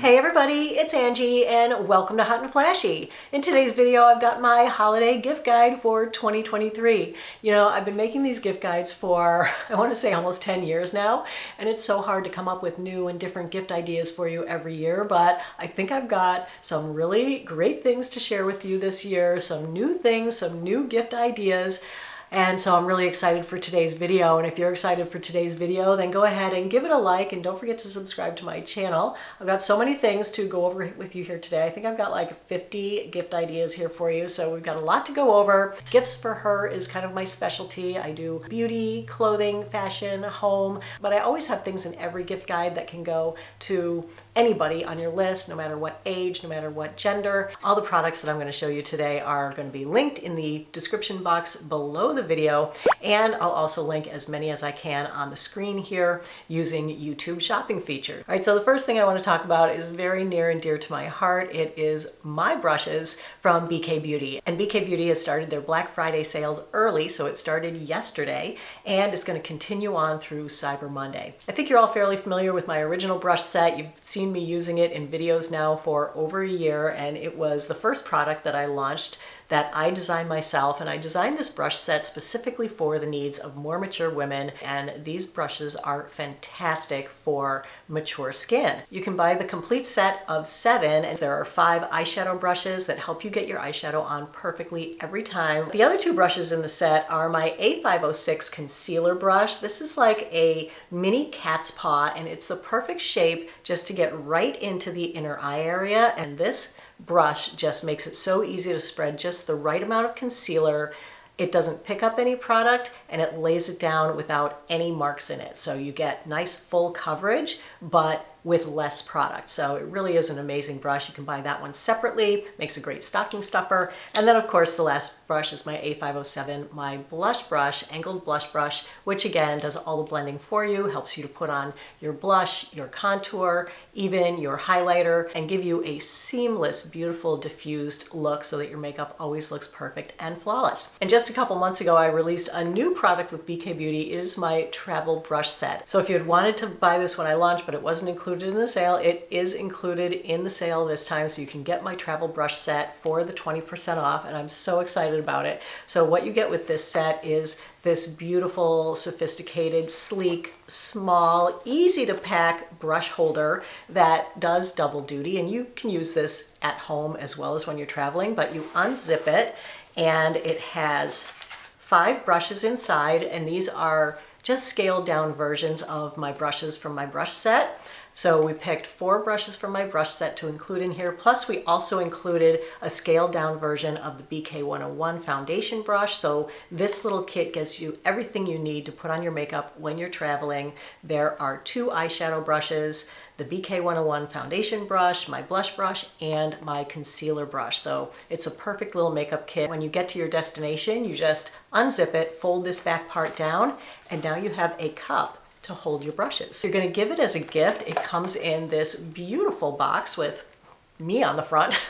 Hey everybody, it's Angie and welcome to Hot and Flashy. In today's video, I've got my holiday gift guide for 2023. You know, I've been making these gift guides for, I want to say almost 10 years now, and it's so hard to come up with new and different gift ideas for you every year, but I think I've got some really great things to share with you this year, some new things, some new gift ideas. And so I'm really excited for today's video. And if you're excited for today's video, then go ahead and give it a like and don't forget to subscribe to my channel. I've got so many things to go over with you here today. I think I've got like 50 gift ideas here for you. So we've got a lot to go over. Gifts for her is kind of my specialty. I do beauty, clothing, fashion, home, but I always have things in every gift guide that can go to anybody on your list, no matter what age, no matter what gender. All the products that I'm going to show you today are going to be linked in the description box below the video, and I'll also link as many as I can on the screen here using YouTube shopping feature. All right, so the first thing I want to talk about is very near and dear to my heart. It is my brushes from BK Beauty. And BK Beauty has started their Black Friday sales early, so it started yesterday, and it's going to continue on through Cyber Monday. I think you're all fairly familiar with my original brush set. You've seen me using it in videos now for over a year, and it was the first product that I launched that I designed myself, and I designed this brush set specifically for the needs of more mature women, and these brushes are fantastic for mature skin. You can buy the complete set of 7, and there are 5 eyeshadow brushes that help you get your eyeshadow on perfectly every time. The other 2 brushes in the set are my A506 concealer brush. This is like a mini cat's paw, and it's the perfect shape just to get right into the inner eye area, and this brush just makes it so easy to spread just the right amount of concealer. It doesn't pick up any product and it lays it down without any marks in it. So you get nice full coverage, but with less product. So it really is an amazing brush. You can buy that one separately, makes a great stocking stuffer. And then of course the last brush is my A507, my blush brush, angled blush brush, which again does all the blending for you, helps you to put on your blush, your contour, even your highlighter, and give you a seamless, beautiful, diffused look so that your makeup always looks perfect and flawless. And just a couple months ago, I released a new product with BK Beauty. It is my travel brush set. So if you had wanted to buy this when I launched, but it wasn't included in the sale, it is included in the sale this time, so you can get my travel brush set for the 20% off, and I'm so excited about it. So what you get with this set is this beautiful, sophisticated, sleek, small, easy to pack brush holder that does double duty, and you can use this at home as well as when you're traveling, but you unzip it and it has 5 brushes inside, and these are just scaled down versions of my brushes from my brush set. So we picked 4 brushes from my brush set to include in here. Plus we also included a scaled down version of the BK 101 foundation brush. So this little kit gives you everything you need to put on your makeup when you're traveling. There are 2 eyeshadow brushes, the BK 101 foundation brush, my blush brush, and my concealer brush. So it's a perfect little makeup kit. When you get to your destination, you just unzip it, fold this back part down, and now you have a cup to hold your brushes. You're going to give it as a gift. It comes in this beautiful box with me on the front.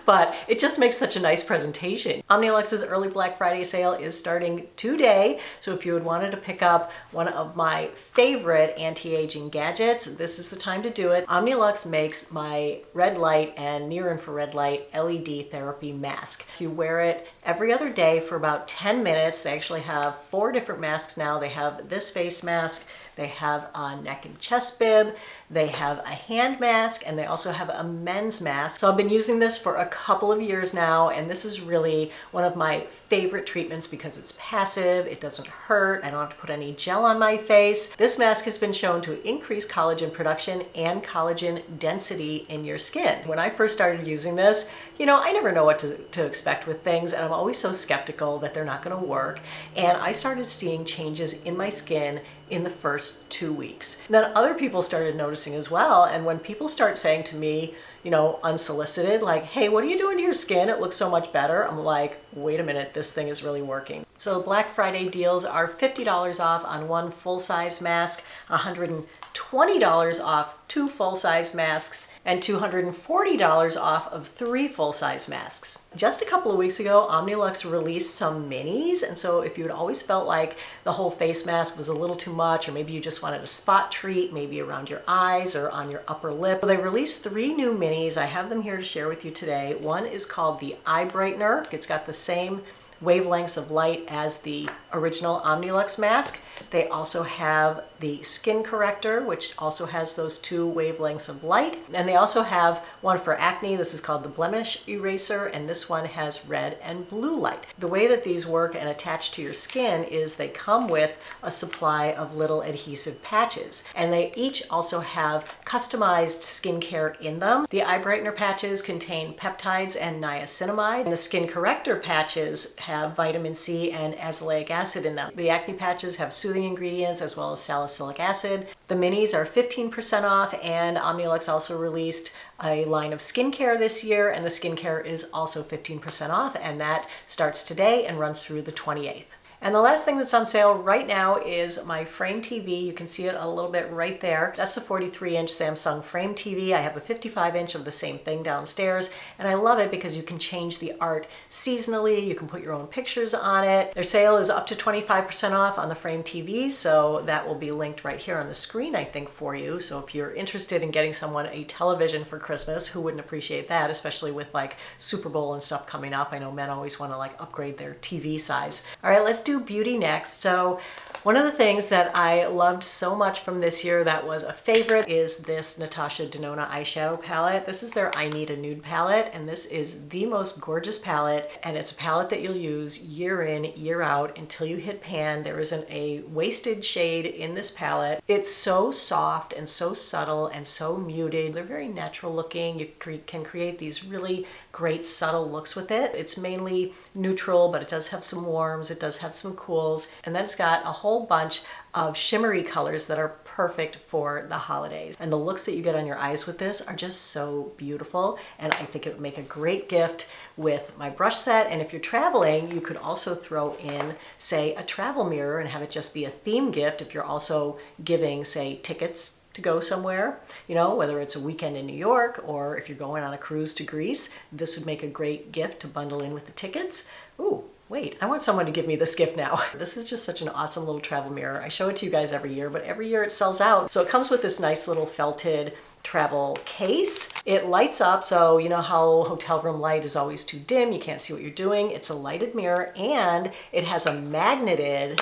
But it just makes such a nice presentation. Omnilux's early Black Friday sale is starting today. So if you had wanted to pick up one of my favorite anti-aging gadgets, this is the time to do it. Omnilux makes my red light and near infrared light LED therapy mask. You wear it every other day for about 10 minutes. They actually have 4 different masks now. They have this face mask, they have a neck and chest bib, they have a hand mask, and they also have a men's mask. So I've been using this for a couple of years now, and this is really one of my favorite treatments because it's passive, it doesn't hurt, I don't have to put any gel on my face. This mask has been shown to increase collagen production and collagen density in your skin. When I first started using this, you know, I never know what to expect with things, and I'm always so skeptical that they're not going to work. And I started seeing changes in my skin in the first 2 weeks. And then other people started noticing as well, and when people start saying to me, you know, unsolicited, like, hey, what are you doing to your skin? It looks so much better. I'm like, wait a minute, this thing is really working. So Black Friday deals are $50 off on one full-size mask, $120 off 2 full-size masks, and $240 off of 3 full-size masks. Just a couple of weeks ago, Omnilux released some minis, and so if you had always felt like the whole face mask was a little too much, or maybe you just wanted a spot treat, maybe around your eyes or on your upper lip, so they released 3 new minis. I have them here to share with you today. One is called the Eye Brightener. It's got the same wavelengths of light as the original Omnilux mask. They also have the Skin Corrector, which also has those 2 wavelengths of light. And they also have one for acne. This is called the Blemish Eraser, and this one has red and blue light. The way that these work and attach to your skin is they come with a supply of little adhesive patches, and they each also have customized skincare in them. The Eye Brightener patches contain peptides and niacinamide, and the Skin Corrector patches have vitamin C and azelaic acid in them. The acne patches have soothing ingredients as well as salicylic acid. The minis are 15% off, and Omnilux also released a line of skincare this year, and the skincare is also 15% off, and that starts today and runs through the 28th. And the last thing that's on sale right now is my frame TV. You can see it a little bit right there. That's a 43-inch Samsung frame TV. I have a 55-inch of the same thing downstairs, and I love it because you can change the art seasonally. You can put your own pictures on it. Their sale is up to 25% off on the frame TV, so that will be linked right here on the screen, I think, for you. So if you're interested in getting someone a television for Christmas, who wouldn't appreciate that, especially with like Super Bowl and stuff coming up? I know men always want to like upgrade their TV size. All right, let's do beauty next. So one of the things that I loved so much from this year that was a favorite is this Natasha Denona eyeshadow palette. This is their I Need a Nude palette, and this is the most gorgeous palette, and it's a palette that you'll use year in, year out until you hit pan. There isn't a wasted shade in this palette. It's so soft and so subtle and so muted. They're very natural looking. You can create these really great subtle looks with it. It's mainly neutral, but it does have some warms, it does have some cools, and then it's got a whole bunch of shimmery colors that are perfect for the holidays. And the looks that you get on your eyes with this are just so beautiful, and I think it would make a great gift with my brush set. And if you're traveling, you could also throw in, say, a travel mirror and have it just be a theme gift if you're also giving, say, tickets to go somewhere, you know, whether it's a weekend in New York or if you're going on a cruise to Greece. This would make a great gift to bundle in with the tickets. Ooh, wait, I want someone to give me this gift now. This is just such an awesome little travel mirror. I show it to you guys every year, but every year it sells out. So it comes with this nice little felted travel case. It lights up, so you know how hotel room light is always too dim, you can't see what you're doing. It's a lighted mirror, and it has a magneted,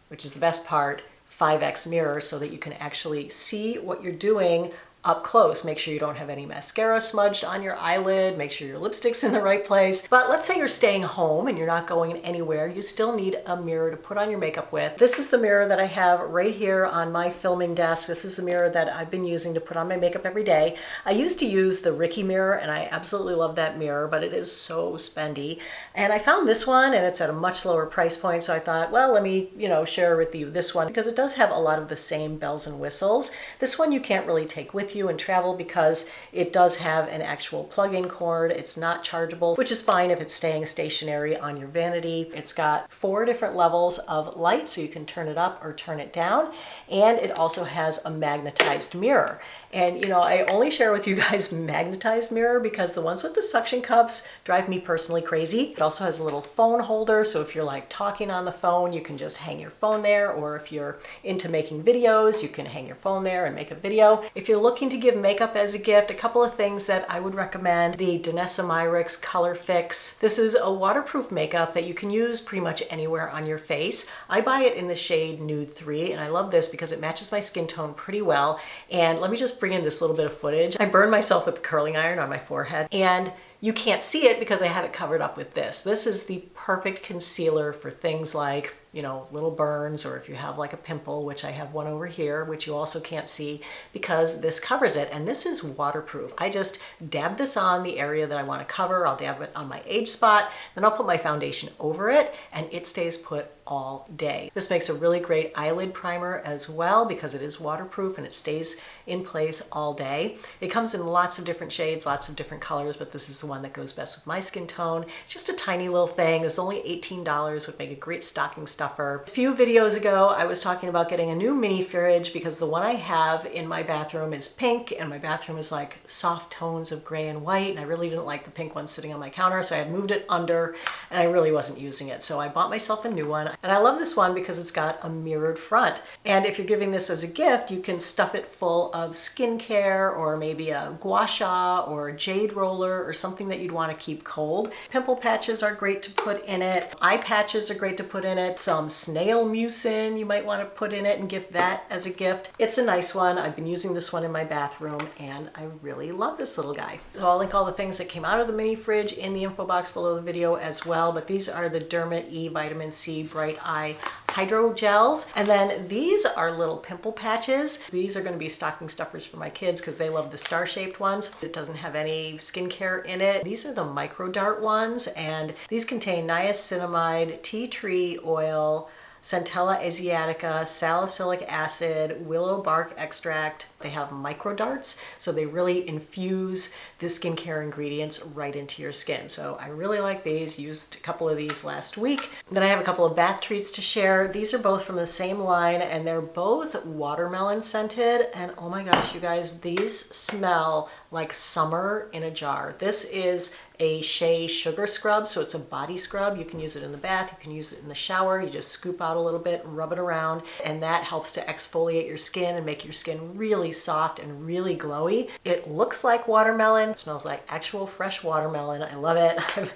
which is the best part, 5x mirror, so that you can actually see what you're doing up close. Make sure you don't have any mascara smudged on your eyelid. Make sure your lipstick's in the right place. But let's say you're staying home and you're not going anywhere. You still need a mirror to put on your makeup with. This is the mirror that I have right here on my filming desk. This is the mirror that I've been using to put on my makeup every day. I used to use the Ricky mirror, and I absolutely love that mirror, but it is so spendy. And I found this one, and it's at a much lower price point, so I thought, well, let me, share with you this one, because it does have a lot of the same bells and whistles. This one you can't really take with you and travel because it does have an actual plug-in cord. It's not chargeable, which is fine if it's staying stationary on your vanity. It's got 4 different levels of light, so you can turn it up or turn it down, and it also has a magnetized mirror. And I only share with you guys magnetized mirror because the ones with the suction cups drive me personally crazy. It also has a little phone holder, so if you're like talking on the phone, you can just hang your phone there, or if you're into making videos, you can hang your phone there and make a video. If you're looking to give makeup as a gift, a couple of things that I would recommend: the Danessa Myricks Color Fix. This is a waterproof makeup that you can use pretty much anywhere on your face. I buy it in the shade Nude 3, and I love this because it matches my skin tone pretty well. And let me just bring in this little bit of footage. I burned myself with the curling iron on my forehead, and you can't see it because I have it covered up with this. This is the perfect concealer for things like you know, little burns, or if you have like a pimple, which I have one over here, which you also can't see because this covers it. And this is waterproof. I just dab this on the area that I want to cover. I'll dab it on my age spot, then I'll put my foundation over it, and it stays put all day. This makes a really great eyelid primer as well because it is waterproof and it stays in place all day. It comes in lots of different shades, lots of different colors, but this is the one that goes best with my skin tone. It's just a tiny little thing. It's only $18, would make a great stocking stuffer. A few videos ago, I was talking about getting a new mini fridge because the one I have in my bathroom is pink, and my bathroom is like soft tones of gray and white, and I really didn't like the pink one sitting on my counter, so I had moved it under, and I really wasn't using it. So I bought myself a new one. And I love this one because it's got a mirrored front. And if you're giving this as a gift, you can stuff it full of skincare, or maybe a gua sha or a jade roller or something that you'd want to keep cold. Pimple patches are great to put in it. Eye patches are great to put in it. Some snail mucin you might want to put in it and give that as a gift. It's a nice one. I've been using this one in my bathroom and I really love this little guy. So I'll link all the things that came out of the mini fridge in the info box below the video as well. But these are the Derma E Vitamin C Bright Eye Hydro Gels. And then these are little pimple patches. These are going to be stocking stuffers for my kids because they love the star-shaped ones. It doesn't have any skincare in it. These are the micro dart ones, and these contain niacinamide, tea tree oil, Centella asiatica, salicylic acid, willow bark extract. They have micro darts, so they really infuse the skincare ingredients right into your skin. So I really like these. Used a couple of these last week. Then I have a couple of bath treats to share. These are both from the same line, and they're both watermelon scented. And oh my gosh, you guys, these smell like summer in a jar. This is a shea sugar scrub, so it's a body scrub. You can use it in the bath, you can use it in the shower. You just scoop out a little bit and rub it around, and that helps to exfoliate your skin and make your skin really soft and really glowy. It looks like watermelon. It smells like actual fresh watermelon. I love it. I've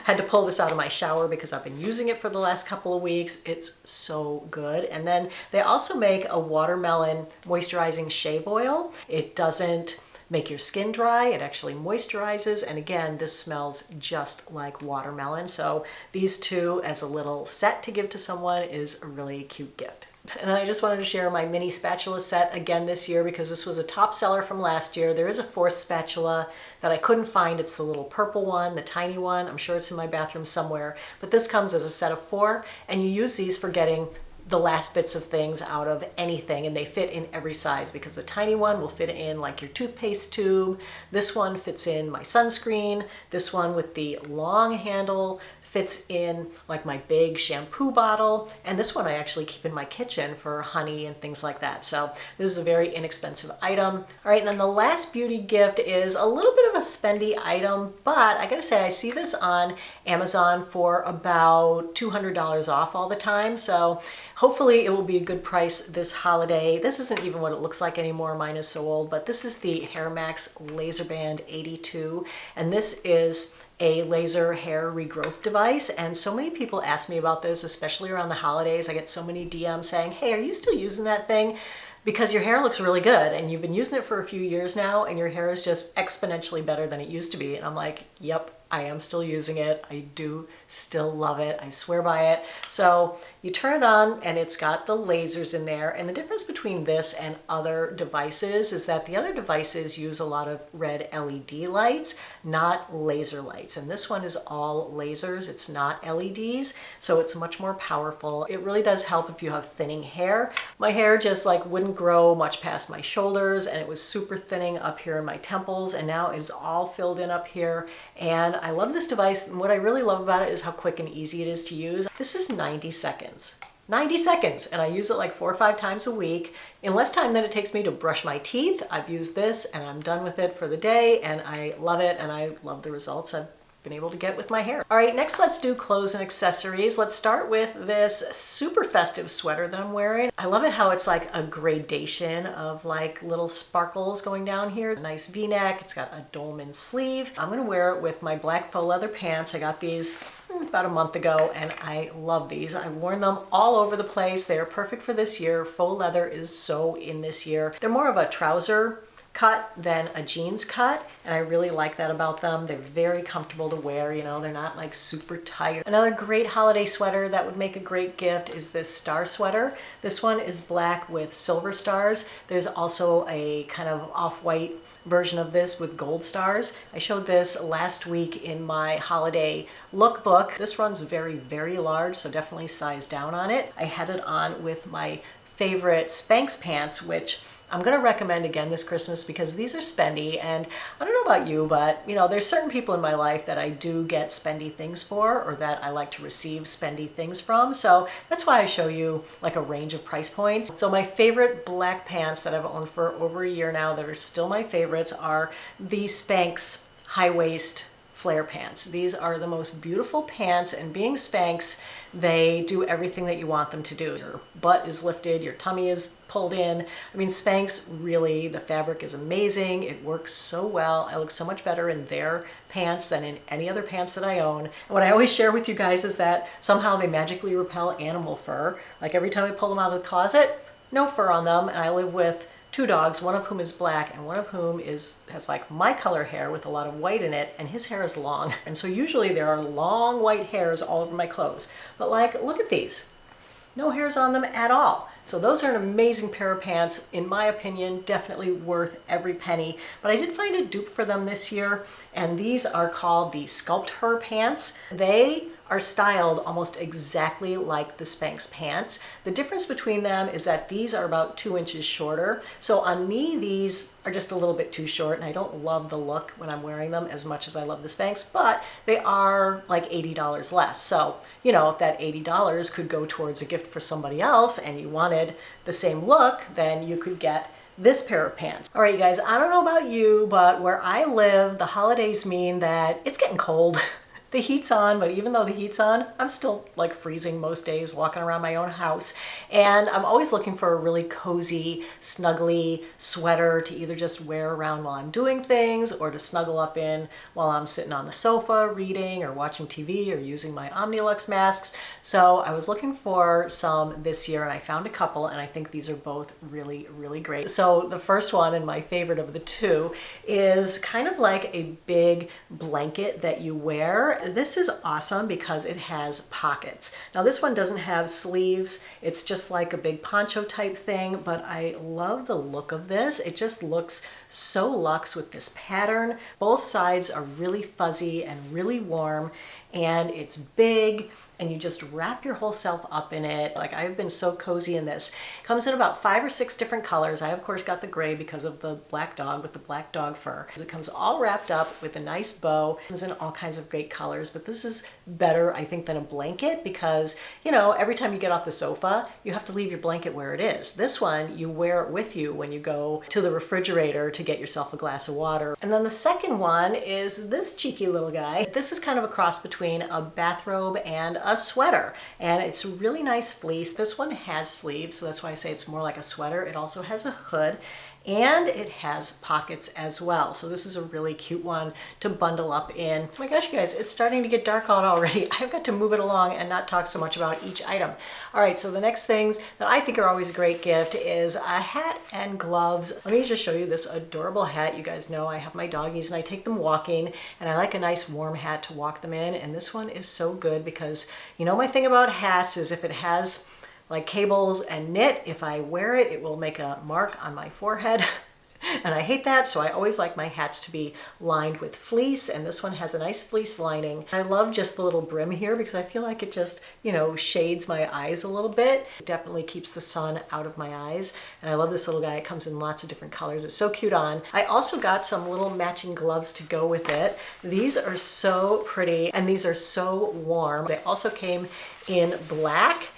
had to pull this out of my shower because I've been using it for the last couple of weeks. It's so good. And then they also make a watermelon moisturizing shave oil. It doesn't make your skin dry, it actually moisturizes, and again, this smells just like watermelon. So these two as a little set to give to someone is a really cute gift. And I just wanted to share my mini spatula set again this year because this was a top seller from last year. There is a fourth spatula that I couldn't find. It's the little purple one, the tiny one. I'm sure it's in my bathroom somewhere, but this comes as a set of 4, and you use these for getting the last bits of things out of anything, and they fit in every size because the tiny one will fit in like your toothpaste tube. This one fits in my sunscreen. This one with the long handle fits in like my big shampoo bottle, and this one I actually keep in my kitchen for honey and things like that. So this is a very inexpensive item. All right, and then the last beauty gift is a little bit of a spendy item, but I gotta say I see this on Amazon for about $200 off all the time. So hopefully it will be a good price this holiday. This isn't even what it looks like anymore. Mine is so old, but this is the Hair Max Laser Band 82, and this is a laser hair regrowth device. And so many people ask me about this, especially around the holidays. I get so many DMs saying, hey, are you still using that thing? Because your hair looks really good and you've been using it for a few years now and your hair is just exponentially better than it used to be. And I'm like, yep, I am still using it. I do still love it. I swear by it. So you turn it on and it's got the lasers in there. And the difference between this and other devices is that the other devices use a lot of red LED lights, not laser lights. And this one is all lasers. It's not LEDs. So it's much more powerful. It really does help if you have thinning hair. My hair just like wouldn't grow much past my shoulders, and it was super thinning up here in my temples, and now it is all filled in up here. And I love this device, and what I really love about it is how quick and easy it is to use. This is 90 seconds. 90 seconds, and I use it like 4 or 5 times a week. In less time than it takes me to brush my teeth, I've used this and I'm done with it for the day, and I love it, and I love the results I've been able to get with my hair. All right, next let's do clothes and accessories. Let's start with this super festive sweater that I'm wearing. I love it how it's like a gradation of like little sparkles going down here. A nice V-neck, it's got a dolman sleeve. I'm gonna wear it with my black faux leather pants. I got these about a month ago and I love these. I've worn them all over the place. They are perfect for this year. Faux leather is so in this year. They're more of a trouser cut than a jeans cut, and I really like that about them. They're very comfortable to wear, you know, they're not like super tight. Another great holiday sweater that would make a great gift is this star sweater. This one is black with silver stars. There's also a kind of off-white version of this with gold stars. I showed this last week in my holiday lookbook. This runs very, very large, so definitely size down on it. I had it on with my favorite Spanx pants, which I'm going to recommend again this Christmas because these are spendy, and I don't know about you, but you know, there's certain people in my life that I do get spendy things for, or that I like to receive spendy things from. So that's why I show you like a range of price points. So my favorite black pants that I've owned for over a year now that are still my favorites are the Spanx high waist flare pants. These are the most beautiful pants, and being Spanx, they do everything that you want them to do. Your butt is lifted, your tummy is pulled in. I mean, Spanx really, the fabric is amazing. It works so well. I look so much better in their pants than in any other pants that I own. And what I always share with you guys is that somehow they magically repel animal fur. Like every time I pull them out of the closet, no fur on them, and I live with 2 dogs, one of whom is black and one of whom has like my color hair with a lot of white in it, and his hair is long. And so usually there are long white hairs all over my clothes. But like, look at these. No hairs on them at all. So those are an amazing pair of pants. In my opinion, definitely worth every penny. But I did find a dupe for them this year, and these are called the Sculpt Her pants. They are styled almost exactly like the Spanx pants. The difference between them is that these are about 2 inches shorter. So on me, these are just a little bit too short, and I don't love the look when I'm wearing them as much as I love the Spanx, but they are like $80 less. So, you know, if that $80 could go towards a gift for somebody else and you wanted the same look, then you could get this pair of pants. All right, you guys, I don't know about you, but where I live, the holidays mean that it's getting cold. The heat's on, but even though the heat's on, I'm still like freezing most days walking around my own house. And I'm always looking for a really cozy, snuggly sweater to either just wear around while I'm doing things or to snuggle up in while I'm sitting on the sofa reading or watching TV or using my Omnilux masks. So I was looking for some this year and I found a couple, and I think these are both really, really great. So the first one, and my favorite of the two, is kind of like a big blanket that you wear. This is awesome because it has pockets. Now this one doesn't have sleeves. It's just like a big poncho type thing, but I love the look of this. It just looks so luxe with this pattern. Both sides are really fuzzy and really warm, and it's big, and you just wrap your whole self up in it. Like, I've been so cozy in this. It comes in about 5 or 6 different colors. I of course got the gray because of the black dog with the black dog fur. It comes all wrapped up with a nice bow. It comes in all kinds of great colors, but this is better, I think, than a blanket because, you know, every time you get off the sofa, you have to leave your blanket where it is. This one, you wear it with you when you go to the refrigerator to get yourself a glass of water. And then the second one is this cheeky little guy. This is kind of a cross between a bathrobe and a sweater, and it's really nice fleece. This one has sleeves, so that's why I say it's more like a sweater. It also has a hood, and it has pockets as well. So this is a really cute one to bundle up in. Oh my gosh, you guys, it's starting to get dark out already. I've got to move it along and not talk so much about each item. All right, so the next things that I think are always a great gift is a hat and gloves. Let me just show you this adorable hat. You guys know I have my doggies and I take them walking, and I like a nice warm hat to walk them in. And this one is so good because, you know, my thing about hats is if it has like cables and knit, if I wear it, it will make a mark on my forehead. And I hate that, so I always like my hats to be lined with fleece, and this one has a nice fleece lining. I love just the little brim here because I feel like it just, you know, shades my eyes a little bit. It definitely keeps the sun out of my eyes, and I love this little guy. It comes in lots of different colors. It's so cute on. I also got some little matching gloves to go with it. These are so pretty, and these are so warm. They also came in black,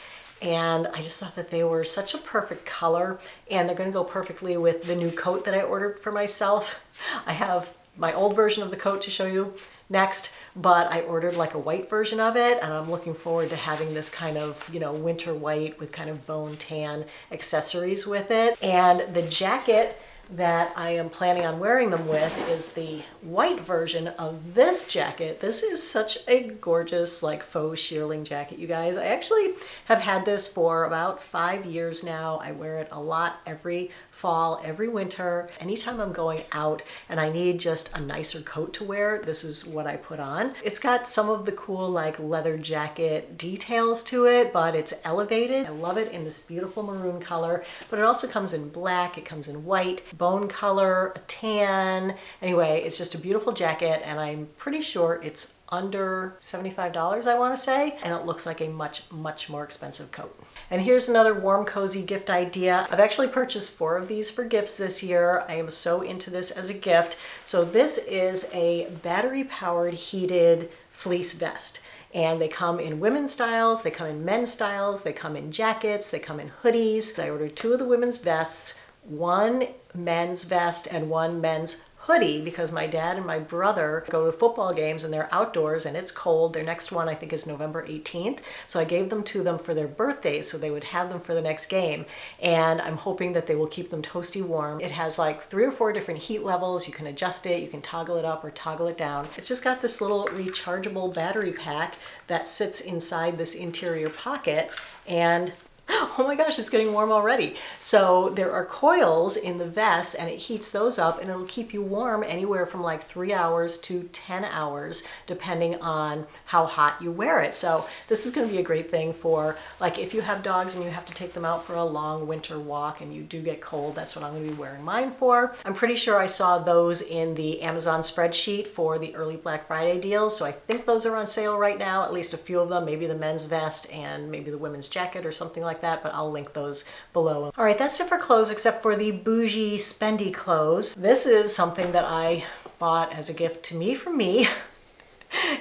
and I just thought that they were such a perfect color, and they're going to go perfectly with the new coat that I ordered for myself. I have my old version of the coat to show you next, but I ordered like a white version of it, and I'm looking forward to having this kind of, you know, winter white with kind of bone tan accessories with it. And the jacket that I am planning on wearing them with is the white version of this jacket. This is such a gorgeous like faux shearling jacket, you guys. I actually have had this for about 5 years now. I wear it a lot every fall, every winter. Anytime I'm going out and I need just a nicer coat to wear, this is what I put on. It's got some of the cool like leather jacket details to it, but it's elevated. I love it in this beautiful maroon color, but it also comes in black, it comes in white, bone color, a tan. Anyway, it's just a beautiful jacket, and I'm pretty sure it's under $75, I want to say, and it looks like a much more expensive coat. And here's another warm, cozy gift idea. I've actually purchased 4 of these for gifts this year. I am so into this as a gift. So this is a battery-powered heated fleece vest. And they come in women's styles, they come in men's styles, they come in jackets, they come in hoodies. I ordered 2 of the women's vests, 1 men's vest, and 1 men's hoodie, because my dad and my brother go to football games and they're outdoors and it's cold. Their next one I think is November 18th. So I gave them to them for their birthdays so they would have them for the next game. And I'm hoping that they will keep them toasty warm. It has like 3 or 4 different heat levels. You can adjust it, you can toggle it up or toggle it down. It's just got this little rechargeable battery pack that sits inside this interior pocket, and oh my gosh, it's getting warm already. So there are coils in the vest and it heats those up, and it'll keep you warm anywhere from like 3 hours to 10 hours depending on how hot you wear it. So this is going to be a great thing for like if you have dogs and you have to take them out for a long winter walk and you do get cold. That's what I'm going to be wearing mine for. I'm pretty sure I saw those in the Amazon spreadsheet for the early Black Friday deals. So I think those are on sale right now, at least a few of them, maybe the men's vest and maybe the women's jacket or something like that, but I'll link those below. All right, that's it for clothes except for the bougie spendy clothes. This is something that I bought as a gift to me from me.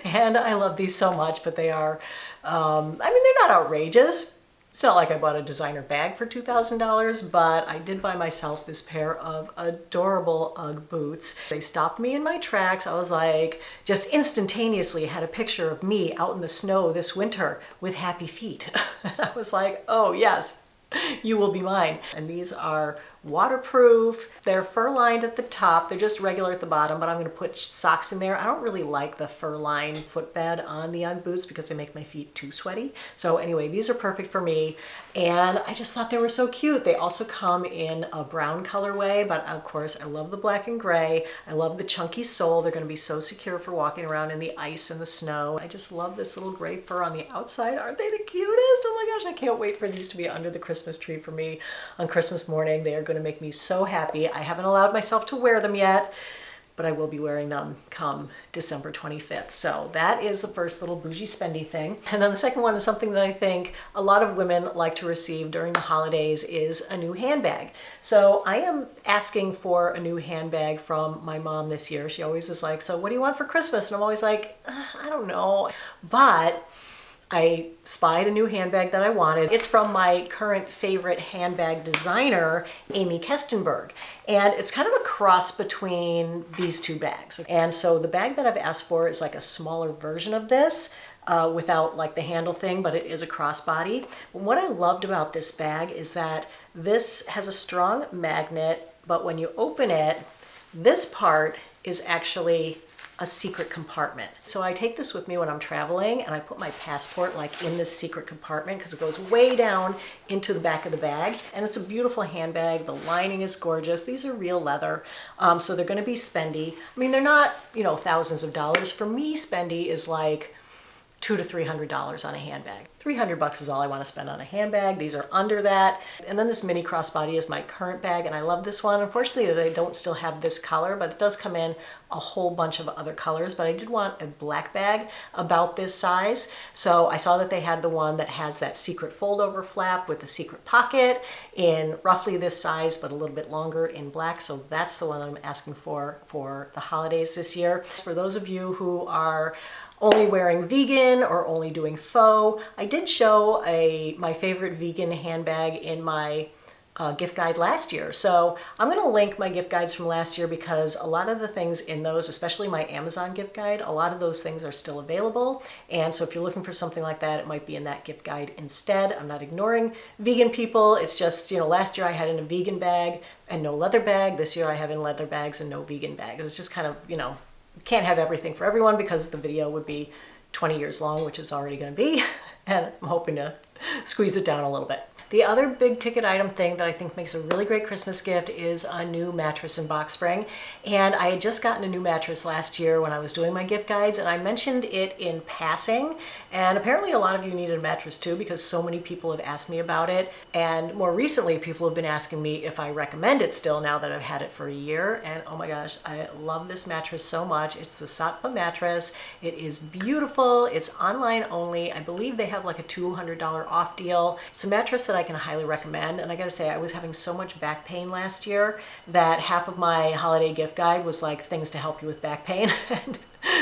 And I love these so much, but they are, I mean, they're not outrageous. It's not like I bought a designer bag for $2,000, but I did buy myself this pair of adorable Ugg boots. They stopped me in my tracks. I was like, just instantaneously had a picture of me out in the snow this winter with happy feet. And I was like, oh yes, you will be mine. And these are waterproof. They're fur-lined at the top. They're just regular at the bottom, but I'm going to put socks in there. I don't really like the fur-lined footbed on the Ugg boots because they make my feet too sweaty. So anyway, these are perfect for me, and I just thought they were so cute. They also come in a brown colorway, but of course I love the black and gray. I love the chunky sole. They're going to be so secure for walking around in the ice and the snow. I just love this little gray fur on the outside. Aren't they the cutest? Oh my gosh, I can't wait for these to be under the Christmas tree for me on Christmas morning. They are going to make me so happy. I haven't allowed myself to wear them yet, but I will be wearing them come December 25th. So that is the first little bougie spendy thing. And then the second one is something that I think a lot of women like to receive during the holidays is a new handbag. So I am asking for a new handbag from my mom this year. She always is like, so what do you want for Christmas? And I'm always like, I don't know. But I spied a new handbag that I wanted. It's from my current favorite handbag designer, Amy Kestenberg. And it's kind of a cross between these 2 bags. And so the bag that I've asked for is like a smaller version of this, without like the handle thing, but it is a crossbody. What I loved about this bag is that this has a strong magnet, but when you open it, this part is actually a secret compartment. So I take this with me when I'm traveling, and I put my passport like in this secret compartment because it goes way down into the back of the bag. And it's a beautiful handbag. The lining is gorgeous. These are real leather. So they're going to be spendy. I mean, they're not, you know, thousands of dollars. For me, spendy is like $200 to $300 on a handbag. $300 is all I want to spend on a handbag. These are under that. And then this mini crossbody is my current bag, and I love this one. Unfortunately, I don't still have this color, but it does come in a whole bunch of other colors. But I did want a black bag about this size. So I saw that they had the one that has that secret fold-over flap with the secret pocket in roughly this size, but a little bit longer in black. So that's the one I'm asking for the holidays this year. For those of you who are only wearing vegan or only doing faux, I did show my favorite vegan handbag in my gift guide last year. So I'm going to link my gift guides from last year because a lot of the things in those, especially my Amazon gift guide, a lot of those things are still available. And so if you're looking for something like that, it might be in that gift guide instead. I'm not ignoring vegan people. It's just, you know, last year I had in a vegan bag and no leather bag. This year I have in leather bags and no vegan bags. It's just kind of, you know, can't have everything for everyone because the video would be 20 years long, which is already going to be, and I'm hoping to squeeze it down a little bit. The other big ticket item thing that I think makes a really great Christmas gift is a new mattress and box spring. And I had just gotten a new mattress last year when I was doing my gift guides, and I mentioned it in passing. And apparently a lot of you needed a mattress too, because so many people have asked me about it. And more recently, people have been asking me if I recommend it still now that I've had it for a year. And oh my gosh, I love this mattress so much. It's the Satva mattress. It is beautiful. It's online only. I believe they have like a $200 off deal. It's a mattress that I can highly recommend. And I gotta say, I was having so much back pain last year that half of my holiday gift guide was like things to help you with back pain. And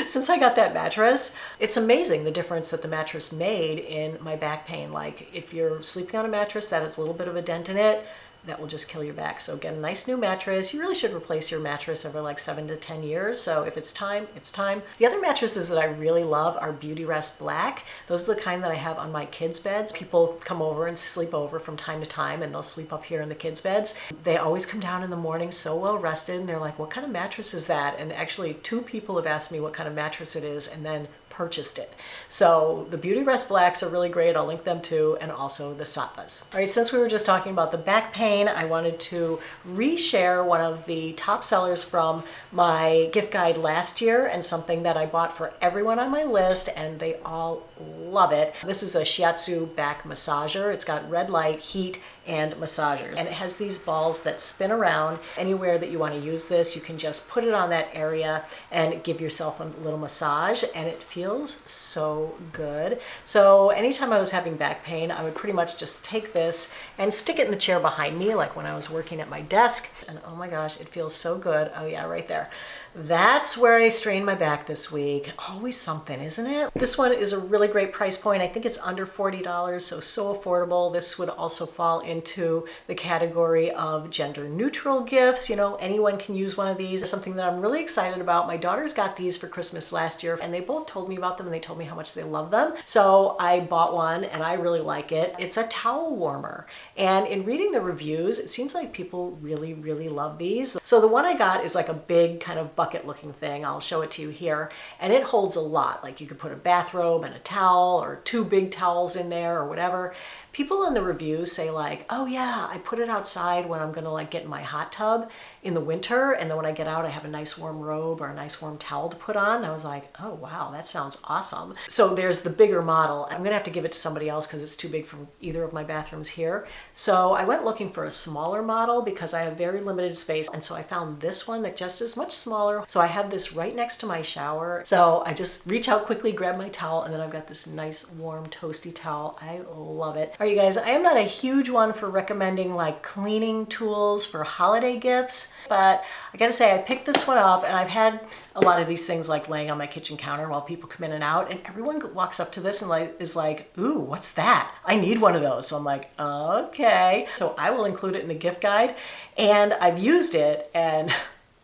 since I got that mattress, it's amazing the difference that the mattress made in my back pain. Like if you're sleeping on a mattress that has a little bit of a dent in it, that will just kill your back. So get a nice new mattress. You really should replace your mattress every like 7 to 10 years. So if it's time, it's time. The other mattresses that I really love are Beauty Rest Black. Those are the kind that I have on my kids' beds. People come over and sleep over from time to time, and they'll sleep up here in the kids' beds. They always come down in the morning so well rested, and they're like, what kind of mattress is that? And actually 2 people have asked me what kind of mattress it is and then purchased it. So the Beauty Rest Blacks are really great. I'll link them too, and also the Satvas. All right, since we were just talking about the back pain, I wanted to reshare one of the top sellers from my gift guide last year, and something that I bought for everyone on my list, and they all love it. This is a shiatsu back massager. It's got red light, heat, and massagers. And it has these balls that spin around. Anywhere that you want to use this, you can just put it on that area and give yourself a little massage, and it feels so good. So anytime I was having back pain, I would pretty much just take this and stick it in the chair behind me, like when I was working at my desk. And oh my gosh, it feels so good. Oh yeah, right there. That's where I strained my back this week. Always something, isn't it? This one is a really great price point. I think it's under $40, so affordable. This would also fall into the category of gender neutral gifts. You know, anyone can use one of these. It's something that I'm really excited about. My daughters got these for Christmas last year, and they both told me about them, and they told me how much they love them. So I bought one, and I really like it. It's a towel warmer. And in reading the reviews, it seems like people really, really love these. So the one I got is like a big kind of bucket looking thing. I'll show it to you here. And it holds a lot. Like you could put a bathrobe and a towel or 2 big towels in there or whatever. People in the reviews say like, oh yeah, I put it outside when I'm gonna like get in my hot tub in the winter, and then when I get out I have a nice warm robe or a nice warm towel to put on. And I was like, oh wow, that sounds awesome. So there's the bigger model. I'm gonna have to give it to somebody else because it's too big for either of my bathrooms here. So I went looking for a smaller model because I have very limited space, and so I found this one that just is much smaller. So I have this right next to my shower. So I just reach out quickly, grab my towel, and then I've got this nice warm toasty towel. I love it. All right, you guys, I am not a huge one for recommending like cleaning tools for holiday gifts, but I gotta say I picked this one up, and I've had a lot of these things like laying on my kitchen counter while people come in and out, and everyone walks up to this and is like, ooh, what's that? I need one of those. So I'm like, okay. So I will include it in the gift guide, and I've used it, and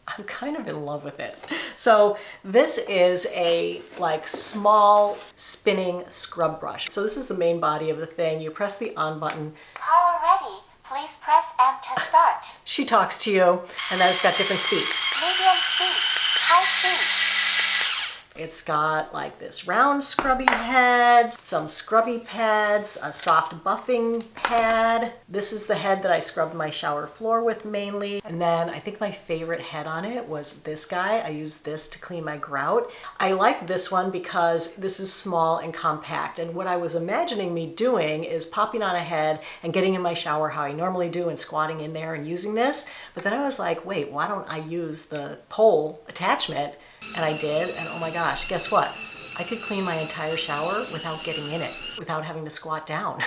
I'm kind of in love with it. So this is a like small spinning scrub brush. So this is the main body of the thing. You press the on button. Power ready. Please press M to start. She talks to you, and then it's got different speeds. Medium speed. High speed. It's got like this round scrubby head, some scrubby pads, a soft buffing pad. This is the head that I scrubbed my shower floor with mainly. And then I think my favorite head on it was this guy. I used this to clean my grout. I like this one because this is small and compact. And what I was imagining me doing is popping on a head and getting in my shower how I normally do and squatting in there and using this. But then I was like, wait, why don't I use the pole attachment? And I did, and oh my gosh, guess what? I could clean my entire shower without getting in it, without having to squat down.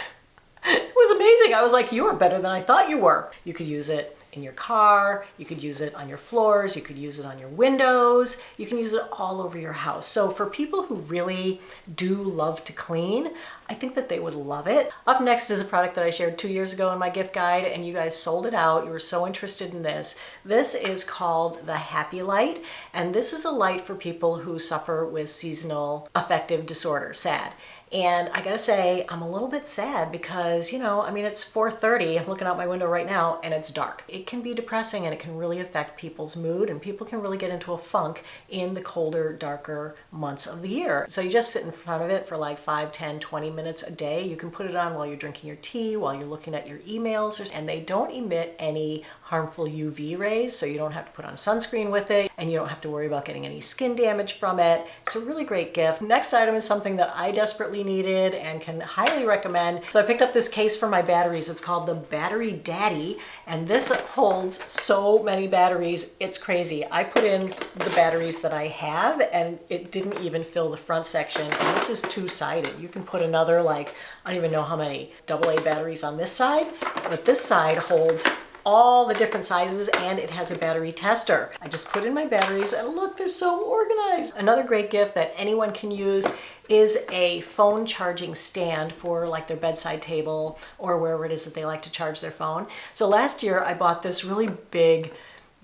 It was amazing. I was like, you are better than I thought you were. You could use it in your car, you could use it on your floors, you could use it on your windows, you can use it all over your house. So for people who really do love to clean, I think that they would love it. Up next is a product that I shared 2 years ago in my gift guide, and you guys sold it out. You were so interested in this. This is called the Happy Light, and this is a light for people who suffer with seasonal affective disorder, SAD. And I gotta say, I'm a little bit sad because, I mean, it's 4:30, I'm looking out my window right now, and it's dark. It can be depressing and it can really affect people's mood, and people can really get into a funk in the colder, darker months of the year. So you just sit in front of it for like 5, 10, 20 minutes a day. You can put it on while you're drinking your tea, while you're looking at your emails, and they don't emit any harmful UV rays, so you don't have to put on sunscreen with it, and you don't have to worry about getting any skin damage from it. It's a really great gift. Next item is something that I desperately needed and can highly recommend. So I picked up this case for my batteries. It's called the Battery Daddy, and this holds so many batteries. It's crazy. I put in the batteries that I have, and it didn't even fill the front section. And this is two-sided. You can put another, like, I don't even know how many AA batteries on this side, but this side holds all the different sizes, and it has a battery tester. I just put in my batteries, and look, they're so organized. Another great gift that anyone can use is a phone charging stand for like their bedside table or wherever it is that they like to charge their phone. So last year I bought this really big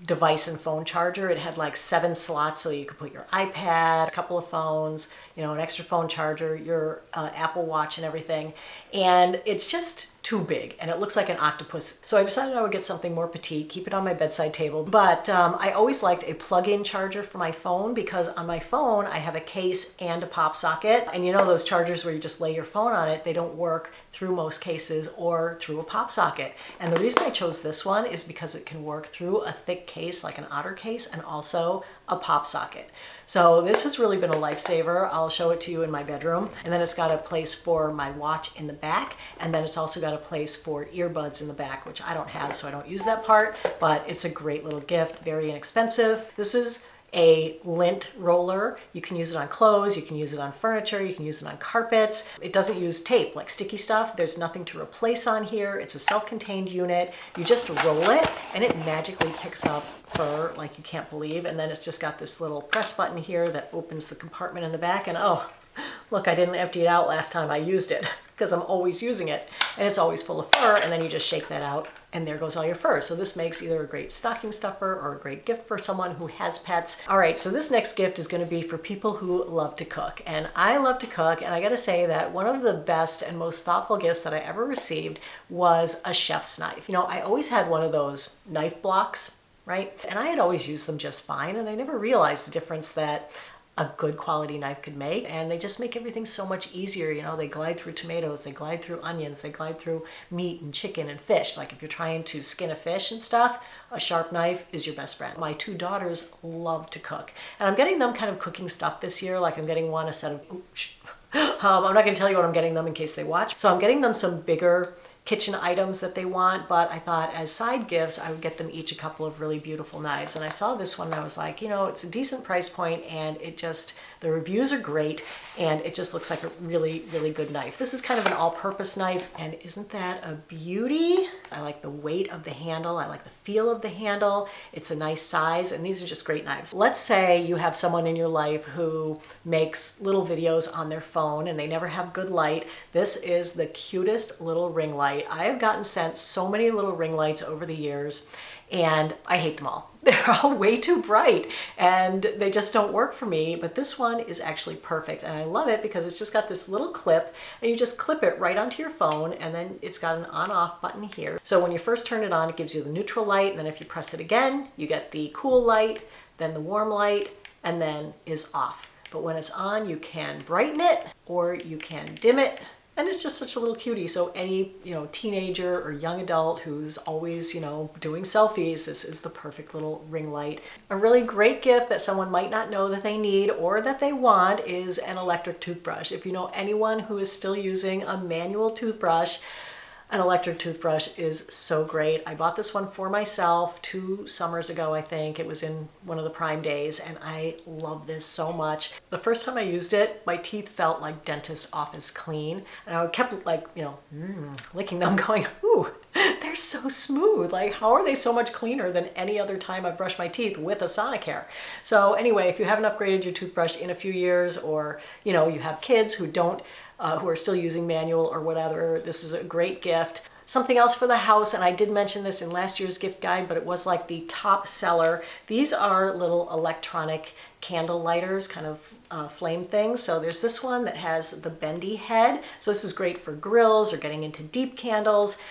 device and phone charger. It had like 7 slots, so you could put your iPad, a couple of phones, an extra phone charger, your Apple Watch and everything. And it's just too big, and it looks like an octopus. So I decided I would get something more petite, keep it on my bedside table. But I always liked a plug-in charger for my phone, because on my phone I have a case and a pop socket. And those chargers where you just lay your phone on it, they don't work through most cases or through a pop socket. And the reason I chose this one is because it can work through a thick case like an Otter case and also a pop socket. So this has really been a lifesaver. I'll show it to you in my bedroom. And then it's got a place for my watch in the back. And then it's also got a place for earbuds in the back, which I don't have, so I don't use that part. But it's a great little gift, very inexpensive. This is a lint roller. You can use it on clothes, you can use it on furniture, you can use it on carpets. It doesn't use tape like sticky stuff. There's nothing to replace on here. It's a self-contained unit. You just roll it and it magically picks up fur like you can't believe. And then it's just got this little press button here that opens the compartment in the back. And oh, look, I didn't empty it out last time I used it, because I'm always using it, and it's always full of fur, and then you just shake that out and there goes all your fur. So this makes either a great stocking stuffer or a great gift for someone who has pets. All right, so this next gift is going to be for people who love to cook, and I love to cook, and I gotta say that one of the best and most thoughtful gifts that I ever received was a chef's knife. I always had one of those knife blocks, right? And I had always used them just fine, and I never realized the difference that a good quality knife could make, and they just make everything so much easier. They glide through tomatoes, they glide through onions, they glide through meat and chicken and fish. Like if you're trying to skin a fish and stuff, a sharp knife is your best friend. My 2 daughters love to cook, and I'm getting them kind of cooking stuff this year. Like I'm getting one a set of, I'm not gonna tell you what I'm getting them in case they watch. So I'm getting them some bigger kitchen items that they want, but I thought as side gifts, I would get them each a couple of really beautiful knives. And I saw this one and I was like, it's a decent price point, and the reviews are great, and it just looks like a really, really good knife. This is kind of an all-purpose knife, and isn't that a beauty? I like the weight of the handle. I like the feel of the handle. It's a nice size, and these are just great knives. Let's say you have someone in your life who makes little videos on their phone and they never have good light. This is the cutest little ring light. I have gotten sent so many little ring lights over the years, and I hate them all. They're all way too bright and they just don't work for me, but this one is actually perfect, and I love it because it's just got this little clip, and you just clip it right onto your phone, and then it's got an on-off button here. So when you first turn it on, it gives you the neutral light, and then if you press it again, you get the cool light, then the warm light, and then is off. But when it's on, you can brighten it or you can dim it. And it's just such a little cutie. So any, teenager or young adult who's always, doing selfies, this is the perfect little ring light. A really great gift that someone might not know that they need or that they want is an electric toothbrush. If you know anyone who is still using a manual toothbrush, an electric toothbrush is so great. I bought this one for myself 2 summers ago, I think. It was in one of the Prime days, and I love this so much. The first time I used it, my teeth felt like dentist office clean, and I kept licking them, going, ooh, they're so smooth. Like, how are they so much cleaner than any other time I brush my teeth with a Sonicare? So anyway, if you haven't upgraded your toothbrush in a few years, or you have kids who are still using manual or whatever, this is a great gift. Something else for the house, and I did mention this in last year's gift guide, but it was like the top seller. These are little electronic candle lighters, kind of flame things. So there's this one that has the bendy head. So this is great for grills or getting into deep candles.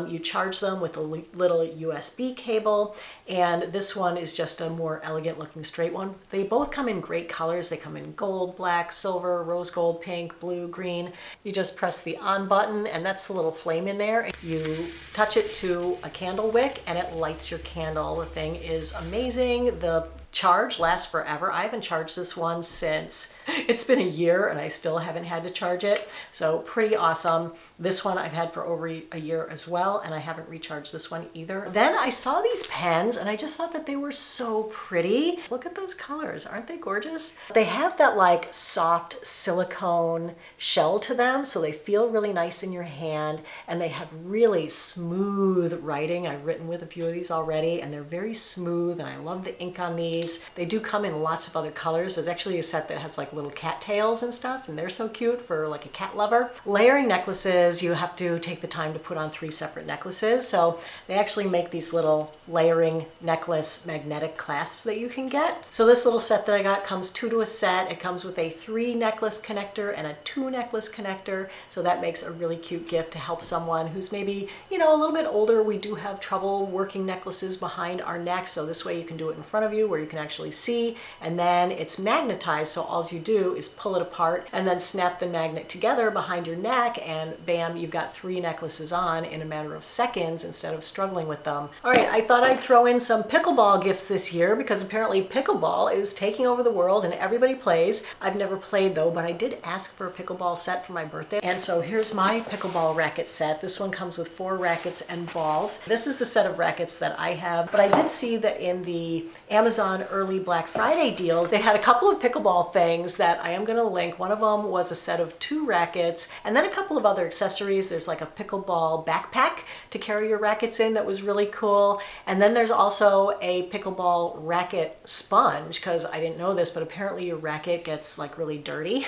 You charge them with a little USB cable, and this one is just a more elegant looking straight one. They both come in great colors. They come in gold, black, silver, rose gold, pink, blue, green. You just press the on button, and that's the little flame in there. You touch it to a candle wick and it lights your candle. The thing is amazing. The charge lasts forever. I haven't charged this one since it's been a year and I still haven't had to charge it. So pretty awesome. This one I've had for over a year as well, and I haven't recharged this one either. Then I saw these pens and I just thought that they were so pretty. Look at those colors. Aren't they gorgeous? They have that like soft silicone shell to them, so they feel really nice in your hand, and they have really smooth writing. I've written with a few of these already, and they're very smooth, and I love the ink on these. They do come in lots of other colors. There's actually a set that has like little cat tails and stuff, and they're so cute for like a cat lover. Layering necklaces, you have to take the time to put on 3 separate necklaces. So they actually make these little layering necklace magnetic clasps that you can get. So this little set that I got comes 2 to a set. It comes with a 3 necklace connector and a 2 necklace connector. So that makes a really cute gift to help someone who's maybe, you know, a little bit older. We do have trouble working necklaces behind our neck. So this way you can do it in front of you where you can actually see, and then it's magnetized. So all you do is pull it apart and then snap the magnet together behind your neck, and bam, you've got 3 necklaces on in a matter of seconds instead of struggling with them. All right, I thought I'd throw in some pickleball gifts this year because apparently pickleball is taking over the world and everybody plays. I've never played though, but I did ask for a pickleball set for my birthday. And so here's my pickleball racket set. This one comes with 4 rackets and balls. This is the set of rackets that I have, but I did see that in the Amazon early Black Friday deals, they had a couple of pickleball things that I am going to link. One of them was a set of 2 rackets and then a couple of other accessories. There's like a pickleball backpack to carry your rackets in that was really cool. And then there's also a pickleball racket sponge, because I didn't know this, but apparently your racket gets like really dirty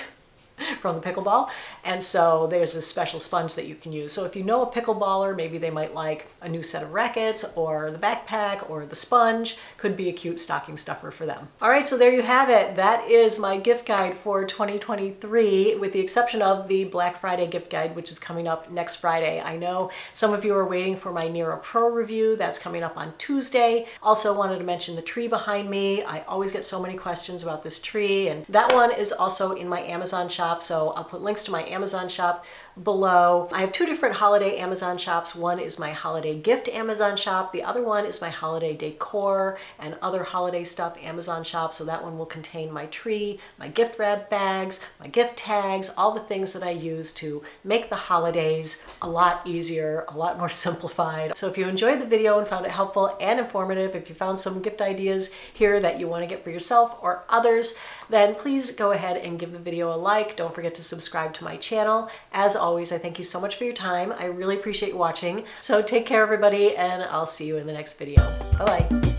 from the pickleball, and so there's this special sponge that you can use. So if you know a pickleballer, maybe they might like a new set of rackets, or the backpack, or the sponge. Could be a cute stocking stuffer for them. All right, so there you have it. That is my gift guide for 2023, with the exception of the Black Friday gift guide, which is coming up next Friday. I know some of you are waiting for my Nero Pro review. That's coming up on Tuesday. Also wanted to mention the tree behind me. I always get so many questions about this tree, and that one is also in my Amazon shop. So I'll put links to my Amazon shop below. I have 2 different holiday Amazon shops. One is my holiday gift Amazon shop. The other one is my holiday decor and other holiday stuff Amazon shop. So that one will contain my tree, my gift wrap bags, my gift tags, all the things that I use to make the holidays a lot easier, a lot more simplified. So if you enjoyed the video and found it helpful and informative, if you found some gift ideas here that you want to get for yourself or others, then please go ahead and give the video a like. Don't forget to subscribe to my channel. As always, I thank you so much for your time. I really appreciate you watching. So take care, everybody, and I'll see you in the next video. Bye-bye.